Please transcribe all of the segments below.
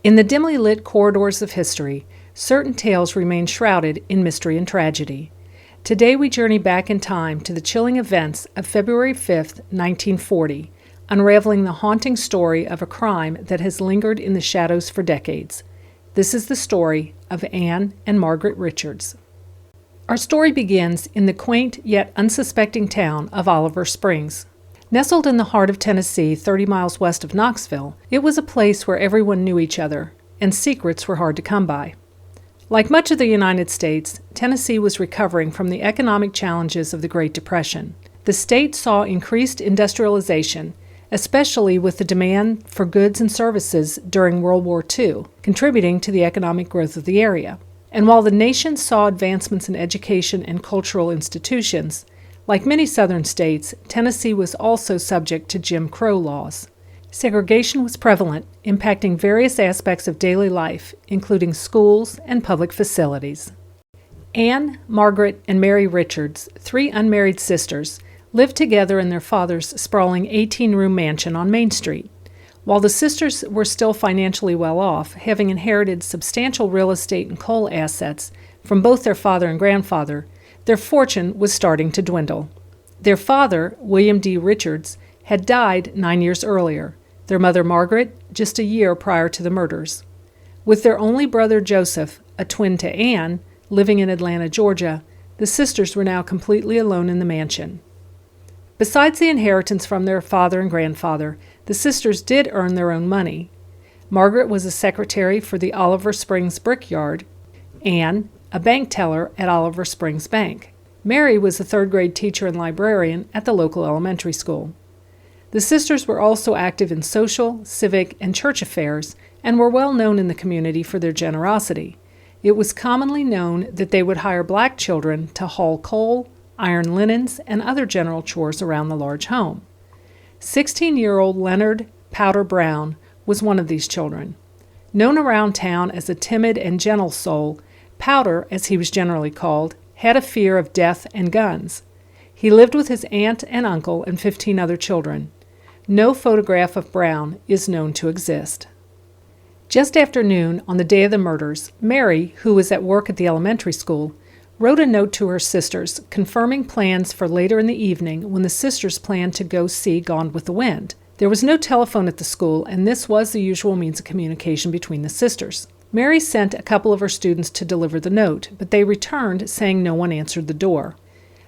In the dimly lit corridors of history, certain tales remain shrouded in mystery and tragedy. Today we journey back in time to the chilling events of February 5, 1940, unraveling the haunting story of a crime that has lingered in the shadows for decades. This is the story of Ann and Margaret Richards. Our story begins in the quaint yet unsuspecting town of Oliver Springs. Nestled in the heart of Tennessee, 30 miles west of Knoxville, it was a place where everyone knew each other, and secrets were hard to come by. Like much of the United States, Tennessee was recovering from the economic challenges of the Great Depression. The state saw increased industrialization, especially with the demand for goods and services during World War II, contributing to the economic growth of the area. And while the nation saw advancements in education and cultural institutions, like many southern states, Tennessee was also subject to Jim Crow laws. Segregation was prevalent, impacting various aspects of daily life, including schools and public facilities. Ann, Margaret, and Mary Richards, three unmarried sisters, lived together in their father's sprawling 18-room mansion on Main Street. While the sisters were still financially well off, having inherited substantial real estate and coal assets from both their father and grandfather, their fortune was starting to dwindle. Their father, William D. Richards, had died 9 years earlier, their mother Margaret just a year prior to the murders. With their only brother Joseph, a twin to Ann, living in Atlanta, Georgia, the sisters were now completely alone in the mansion. Besides the inheritance from their father and grandfather, the sisters did earn their own money. Margaret was a secretary for the Oliver Springs Brickyard, Ann, a bank teller at Oliver Springs Bank. Mary was a third-grade teacher and librarian at the local elementary school. The sisters were also active in social, civic, and church affairs and were well known in the community for their generosity. It was commonly known that they would hire black children to haul coal, iron linens, and other general chores around the large home. 16-year-old Leonard Powder Brown was one of these children. Known around town as a timid and gentle soul, Powder, as he was generally called, had a fear of death and guns. He lived with his aunt and uncle and 15 other children. No photograph of Brown is known to exist. Just after noon on the day of the murders, Mary, who was at work at the elementary school, wrote a note to her sisters confirming plans for later in the evening when the sisters planned to go see Gone with the Wind. There was no telephone at the school, and this was the usual means of communication between the sisters. Mary sent a couple of her students to deliver the note, but they returned saying no one answered the door.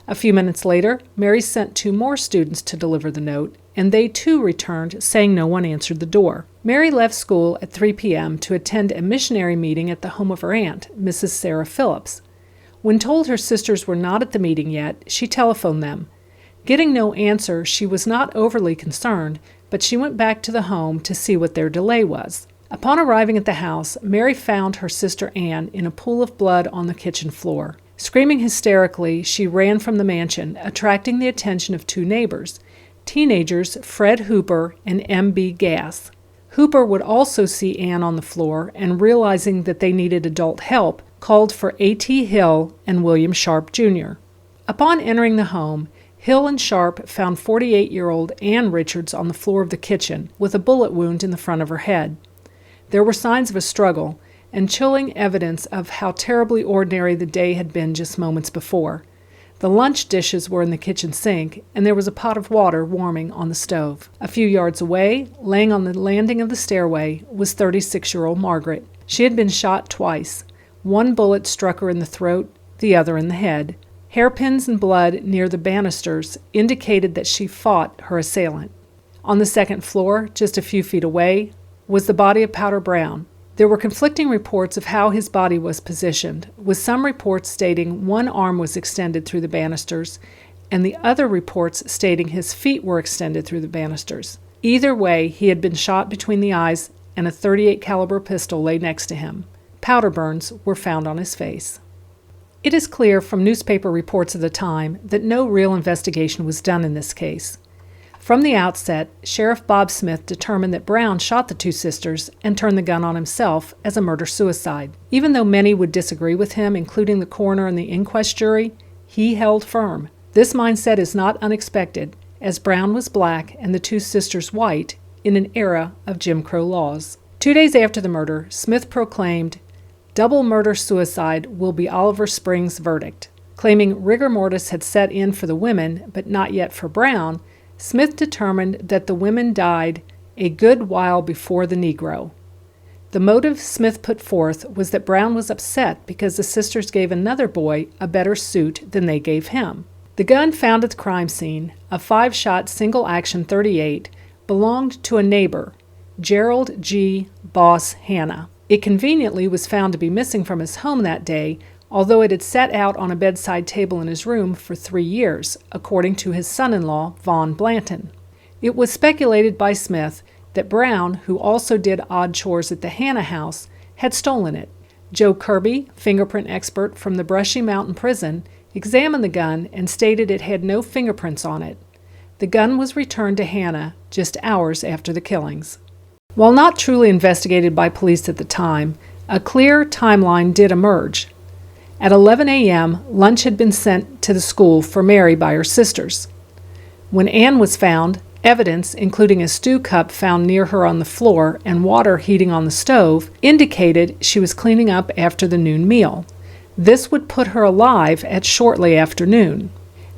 A few minutes later, Mary sent 2 more students to deliver the note, and they too returned saying no one answered the door. Mary left school at 3 p.m. to attend a missionary meeting at the home of her aunt, Mrs. Sarah Phillips. When told her sisters were not at the meeting yet, she telephoned them. Getting no answer, she was not overly concerned, but she went back to the home to see what their delay was. Upon arriving at the house, Mary found her sister Ann in a pool of blood on the kitchen floor. Screaming hysterically, she ran from the mansion, attracting the attention of 2 neighbors, teenagers Fred Hooper and M.B. Gass. Hooper would also see Ann on the floor and, realizing that they needed adult help, called for A.T. Hill and William Sharp, Jr. Upon entering the home, Hill and Sharp found 48-year-old Ann Richards on the floor of the kitchen with a bullet wound in the front of her head. There were signs of a struggle and chilling evidence of how terribly ordinary the day had been just moments before. The lunch dishes were in the kitchen sink, and there was a pot of water warming on the stove. A few yards away, laying on the landing of the stairway, was 36-year-old Margaret. She had been shot twice. 1 bullet struck her in the throat, the other in the head. Hairpins and blood near the banisters indicated that she fought her assailant. On the second floor, just a few feet away, was the body of Powder Brown. There were conflicting reports of how his body was positioned, with some reports stating 1 arm was extended through the banisters, and the other reports stating his feet were extended through the banisters. Either way, he had been shot between the eyes, and a .38 caliber pistol lay next to him. Powder burns were found on his face. It is clear from newspaper reports of the time that no real investigation was done in this case. From the outset, Sheriff Bob Smith determined that Brown shot the 2 sisters and turned the gun on himself as a murder-suicide. Even though many would disagree with him, including the coroner and the inquest jury, he held firm. This mindset is not unexpected, as Brown was black and the 2 sisters white in an era of Jim Crow laws. 2 days after the murder, Smith proclaimed, "Double murder-suicide will be Oliver Spring's verdict." Claiming rigor mortis had set in for the women, but not yet for Brown, Smith determined that the women died a good while before the Negro. The motive Smith put forth was that Brown was upset because the sisters gave another boy a better suit than they gave him. The gun found at the crime scene, a 5-shot single-action .38, belonged to a neighbor, Gerald G. Boss Hanna. It conveniently was found to be missing from his home that day, although it had sat out on a bedside table in his room for 3 years, according to his son-in-law, Vaughn Blanton. It was speculated by Smith that Brown, who also did odd chores at the Hanna house, had stolen it. Joe Kirby, fingerprint expert from the Brushy Mountain Prison, examined the gun and stated it had no fingerprints on it. The gun was returned to Hanna just hours after the killings. While not truly investigated by police at the time, a clear timeline did emerge. At 11 a.m., lunch had been sent to the school for Mary by her sisters. When Ann was found, evidence, including a stew cup found near her on the floor and water heating on the stove, indicated she was cleaning up after the noon meal. This would put her alive at shortly after noon.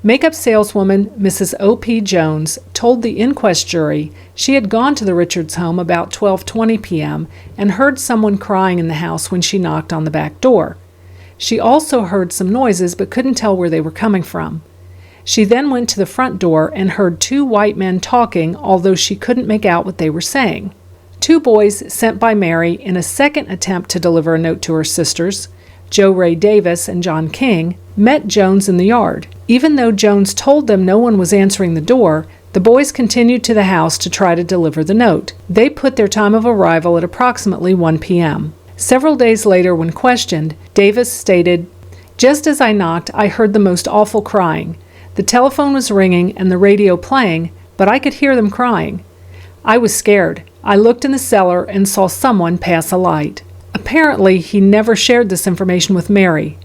Makeup saleswoman Mrs. O.P. Jones told the inquest jury she had gone to the Richards home about 12:20 p.m. and heard someone crying in the house when she knocked on the back door. She also heard some noises but couldn't tell where they were coming from. She then went to the front door and heard 2 white men talking, although she couldn't make out what they were saying. 2 boys sent by Mary in a second attempt to deliver a note to her sisters, Joe Ray Davis and John King, met Jones in the yard. Even though Jones told them no one was answering the door, the boys continued to the house to try to deliver the note. They put their time of arrival at approximately 1 p.m. Several days later, when questioned, Davis stated, "Just as I knocked, I heard the most awful crying. The telephone was ringing and the radio playing, but I could hear them crying. I was scared. I looked in the cellar and saw someone pass a light." Apparently, he never shared this information with Mary,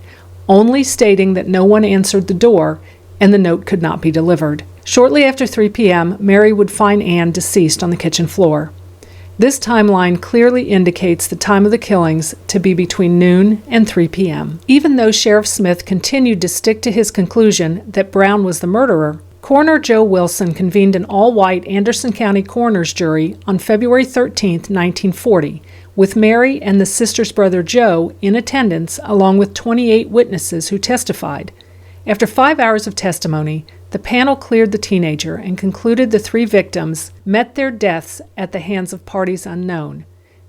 only stating that no one answered the door and the note could not be delivered. Shortly after 3 p.m., Mary would find Ann deceased on the kitchen floor. This timeline clearly indicates the time of the killings to be between noon and 3 p.m. Even though Sheriff Smith continued to stick to his conclusion that Brown was the murderer, Coroner Joe Wilson convened an all-white Anderson County coroner's jury on February 13, 1940, with Mary and the sister's brother Joe in attendance, along with 28 witnesses who testified. After 5 hours of testimony, the panel cleared the teenager and concluded the 3 victims met their deaths at the hands of parties unknown,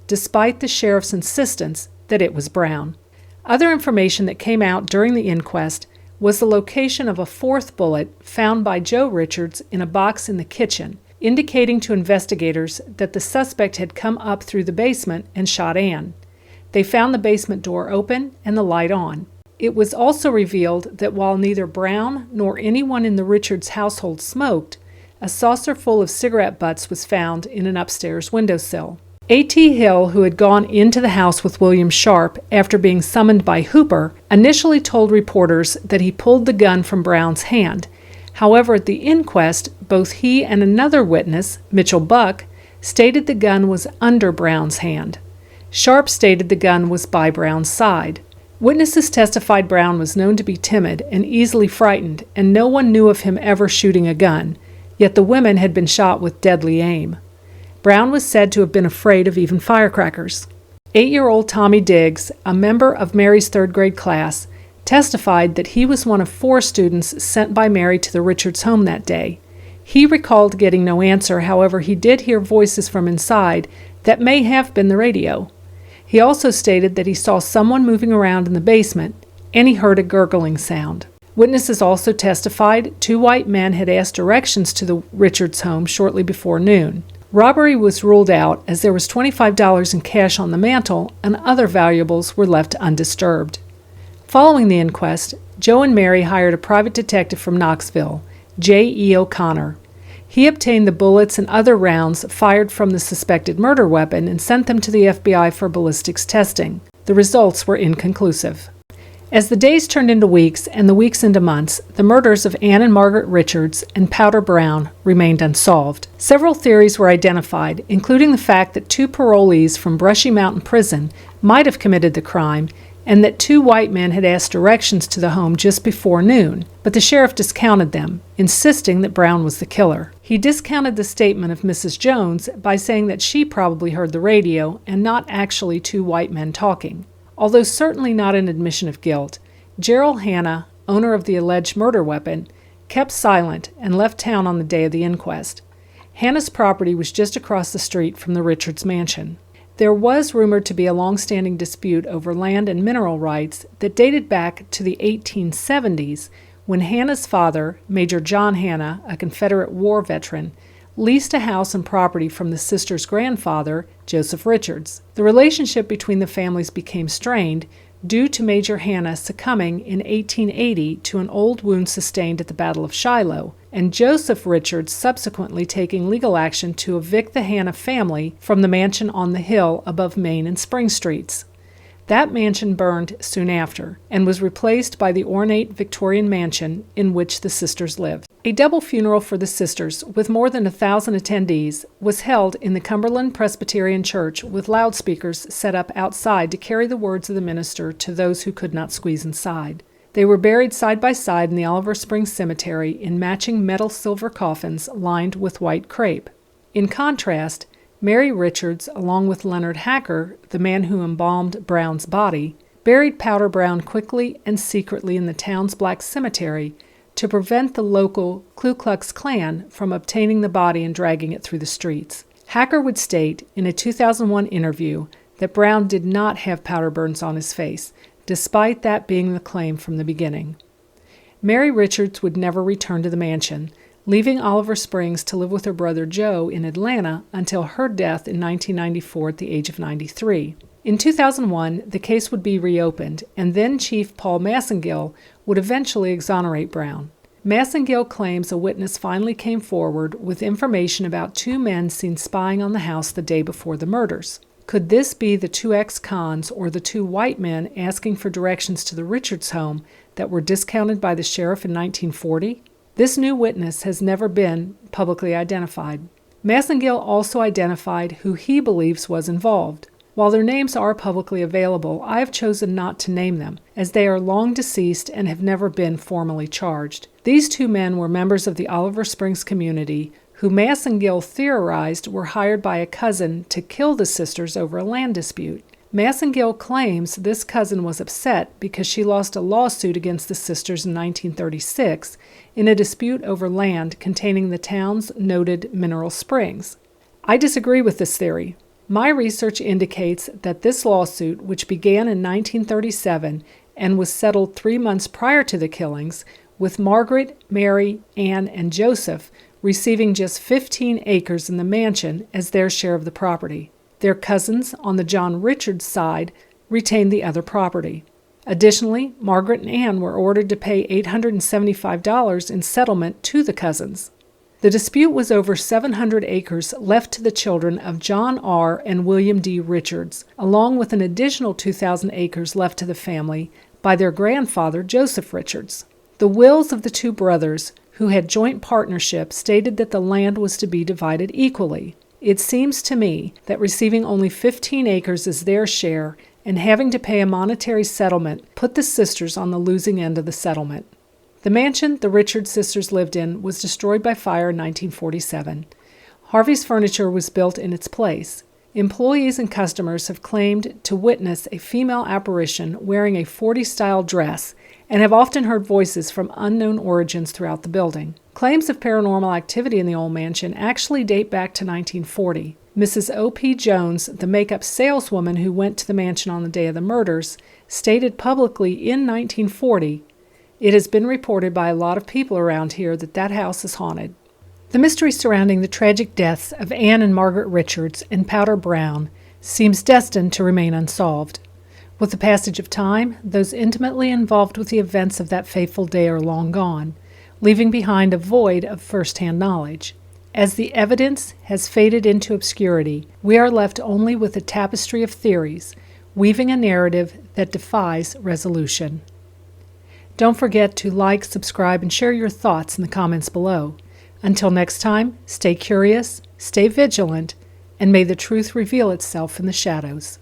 despite the sheriff's insistence that it was Brown. Other information that came out during the inquest was the location of a 4th bullet found by Joe Richards in a box in the kitchen, indicating to investigators that the suspect had come up through the basement and shot Ann. They found the basement door open and the light on. It was also revealed that while neither Brown nor anyone in the Richards household smoked, a saucer full of cigarette butts was found in an upstairs windowsill. A.T. Hill, who had gone into the house with William Sharp after being summoned by Hooper, initially told reporters that he pulled the gun from Brown's hand. However, at the inquest, both he and another witness, Mitchell Buck, stated the gun was under Brown's hand. Sharp stated the gun was by Brown's side. Witnesses testified Brown was known to be timid and easily frightened, and no one knew of him ever shooting a gun, yet the women had been shot with deadly aim. Brown was said to have been afraid of even firecrackers. 8-year-old Tommy Diggs, a member of Mary's 3rd grade class, testified that he was one of 4 students sent by Mary to the Richards home that day. He recalled getting no answer, however he did hear voices from inside that may have been the radio. He also stated that he saw someone moving around in the basement, and he heard a gurgling sound. Witnesses also testified 2 white men had asked directions to the Richards home shortly before noon. Robbery was ruled out as there was $25 in cash on the mantel and other valuables were left undisturbed. Following the inquest, Joe and Mary hired a private detective from Knoxville, J. E. O'Connor. He obtained the bullets and other rounds fired from the suspected murder weapon and sent them to the FBI for ballistics testing. The results were inconclusive. As the days turned into weeks and the weeks into months, the murders of Ann and Margaret Richards and Powder Brown remained unsolved. Several theories were identified, including the fact that 2 parolees from Brushy Mountain Prison might have committed the crime, and that 2 white men had asked directions to the home just before noon, but the sheriff discounted them, insisting that Brown was the killer. He discounted the statement of Mrs. Jones by saying that she probably heard the radio and not actually 2 white men talking. Although certainly not an admission of guilt, Gerald Hanna, owner of the alleged murder weapon, kept silent and left town on the day of the inquest. Hanna's property was just across the street from the Richards mansion. There was rumored to be a long-standing dispute over land and mineral rights that dated back to the 1870s when Hanna's father, Major John Hanna, a Confederate war veteran, leased a house and property from the sisters' grandfather, Joseph Richards. The relationship between the families became strained due to Major Hanna succumbing in 1880 to an old wound sustained at the Battle of Shiloh, and Joseph Richards subsequently taking legal action to evict the Hanna family from the mansion on the hill above Main and Spring Streets. That mansion burned soon after and was replaced by the ornate Victorian mansion in which the sisters lived. A double funeral for the sisters, with more than 1,000 attendees, was held in the Cumberland Presbyterian Church with loudspeakers set up outside to carry the words of the minister to those who could not squeeze inside. They were buried side by side in the Oliver Springs Cemetery in matching metal-silver coffins lined with white crepe. In contrast, Mary Richards, along with Leonard Hacker, the man who embalmed Brown's body, buried Powder Brown quickly and secretly in the town's black cemetery to prevent the local Ku Klux Klan from obtaining the body and dragging it through the streets. Hacker would state in a 2001 interview that Brown did not have powder burns on his face, despite that being the claim from the beginning. Mary Richards would never return to the mansion, leaving Oliver Springs to live with her brother Joe in Atlanta until her death in 1994 at the age of 93. In 2001, the case would be reopened, and then Chief Paul Massengill would eventually exonerate Brown. Massengill claims a witness finally came forward with information about 2 men seen spying on the house the day before the murders. Could this be the 2 ex-cons or the 2 white men asking for directions to the Richards home that were discounted by the sheriff in 1940? This new witness has never been publicly identified. Massengill also identified who he believes was involved. While their names are publicly available, I have chosen not to name them, as they are long deceased and have never been formally charged. These 2 men were members of the Oliver Springs community who Massengill theorized were hired by a cousin to kill the sisters over a land dispute. Massengill claims this cousin was upset because she lost a lawsuit against the sisters in 1936 in a dispute over land containing the town's noted mineral springs. I disagree with this theory. My research indicates that this lawsuit, which began in 1937 and was settled 3 months prior to the killings, with Margaret, Mary, Ann, and Joseph receiving just 15 acres in the mansion as their share of the property. Their cousins on the John Richards side retained the other property. Additionally, Margaret and Ann were ordered to pay $875 in settlement to the cousins. The dispute was over 700 acres left to the children of John R. and William D. Richards, along with an additional 2,000 acres left to the family by their grandfather, Joseph Richards. The wills of the 2 brothers, who had joint partnership, stated that the land was to be divided equally. It seems to me that receiving only 15 acres as their share and having to pay a monetary settlement put the sisters on the losing end of the settlement. The mansion the Richards sisters lived in was destroyed by fire in 1947. Harvey's furniture was built in its place. Employees and customers have claimed to witness a female apparition wearing a 40s-style dress and have often heard voices from unknown origins throughout the building. Claims of paranormal activity in the old mansion actually date back to 1940. Mrs. O.P. Jones, the makeup saleswoman who went to the mansion on the day of the murders, stated publicly in 1940, "It has been reported by a lot of people around here that that house is haunted." The mystery surrounding the tragic deaths of Ann and Margaret Richards and Powder Brown seems destined to remain unsolved. With the passage of time, those intimately involved with the events of that fateful day are long gone, leaving behind a void of first-hand knowledge. As the evidence has faded into obscurity, we are left only with a tapestry of theories, weaving a narrative that defies resolution. Don't forget to like, subscribe, and share your thoughts in the comments below. Until next time, stay curious, stay vigilant, and may the truth reveal itself in the shadows.